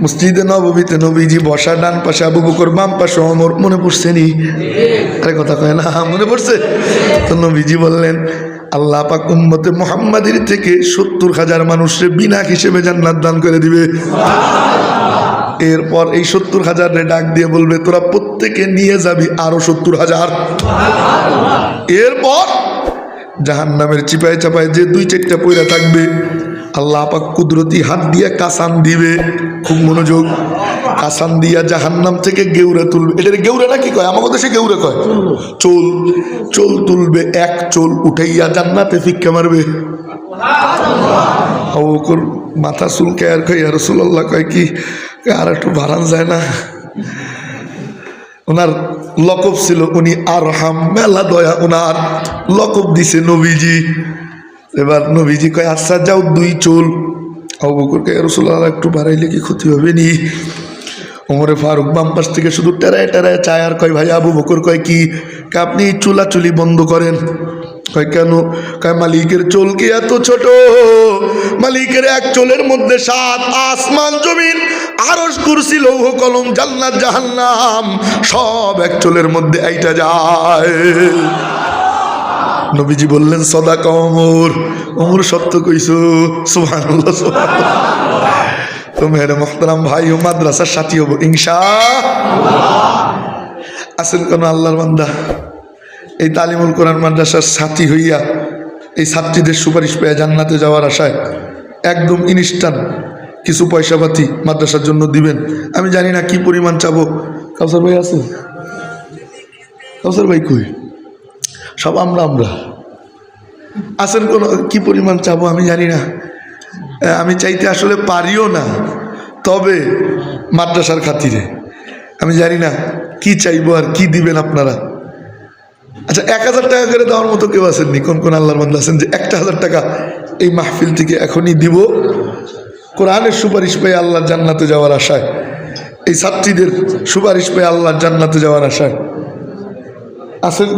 মসজিদে নববীতে নবীজি বসা, ডান পাশে আবু বকর, বাম পাশে ওমর। মনে পড়ছে নি? আরে কথা কয় না, মনে পড়ছে তো? নবীজি বললেন আল্লাহ পাক উম্মতে মুহাম্মাদির থেকে 70,000 মানুষকে বিনা হিসেবে জান্নাত দান করে দিবে। এরপর এই 70,000 ডাক দিয়ে বলবে তোরা প্রত্যেকে নিয়ে যাবি আরো 70,000। এরপর জাহান্নামের চিপায় চাপায় যে 2-4টা পয়রা থাকবে, আল্লাহ পাক কুদরতি হাত দিয়ে কাসান দিবে। খুব মনোযোগ। কাসান দিয়া জাহান্নাম থেকে গেউরা তুলবে। এটার গেউরা না কি কয়? আমাদের দেশে গেউরা কয় চোল। চোল তুলবে, এক চোল উঠাইয়া জান্নাতে ফিক্কা মারবে। ওর মাথা চুলকে আর কয় ইয়া রাসূলুল্লাহ, কয় কি আর একটু বাড়ান যায় না? ওনার লকব ছিল উনি আরহাম, মেলা দয়া, ওনার লকব দিছে নবীজি। এবার নবীজি কয় আচ্ছা যাও 2 চুল। আবু বকর কয় ইয়া রাসূলুল্লাহ একটু বাড়াইলে কি ক্ষতি হবে নি? ওমরে ফারুক বাম পাশ থেকে শুধু টেরায় টেরায় চায় আর কয় ভাই আবু বকর কয় কি আপনি চুলাচুলি বন্ধ করেন। কয় কেন? কয় মালিকের চুল কি এত ছোট? মালিকের এক চুলের মধ্যে 7 আসমান জমিন, আরশ, কুরসি, লৌহ কলম, জান্নাত জাহান্নাম সব এক চুলের মধ্যে আইটা যায়। নবীজি বললেন সদাকা ওমর। ওমর সত্য কইছো। সুবহানাল্লাহ, সুবহানাল্লাহ। তো মেরে মোহতারাম ভাই ও মাদ্রাসার সাথী হবো ইনশাআল্লাহ। আছেন কোন আল্লাহর বান্দা এই তালিমুল কোরআন মাদ্রাসার সাথী হইয়া এই ছাত্রীদের সুপারিশ পেয়ে জান্নাতে যাওয়ার আশায় একদম ইনস্ট্যান্ট কিছু পয়সা পাতি মাদ্রাসার জন্য দিবেন? আমি জানি না কি পরিমাণ চাবো। কাউসার ভাই আছে? কাউসার ভাই কই? সব আমরা আছেন কোন? কি পরিমাণ চাবো আমি জানি না। আমি চাইতে আসলে পারিও না, তবে মাদ্রাসার খাতিরে আমি জানি না কি চাইবো আর কি দিবেন আপনারা। আচ্ছা 1,000 টাকা করে দেওয়ার মতো কেউ আছেননি? কোন কোন আল্লাহর বান্দা আছেন যে 1,000 টাকা এই মাহফিল থেকে এখনই দিব, কোরআনের সুপারিশ পেয়ে আল্লাহর জান্নাতে যাওয়ার আশায়, এই ছাত্রীদের সুপারিশ পেয়ে আল্লাহর জান্নাতে যাওয়ার আশায়? আছেন?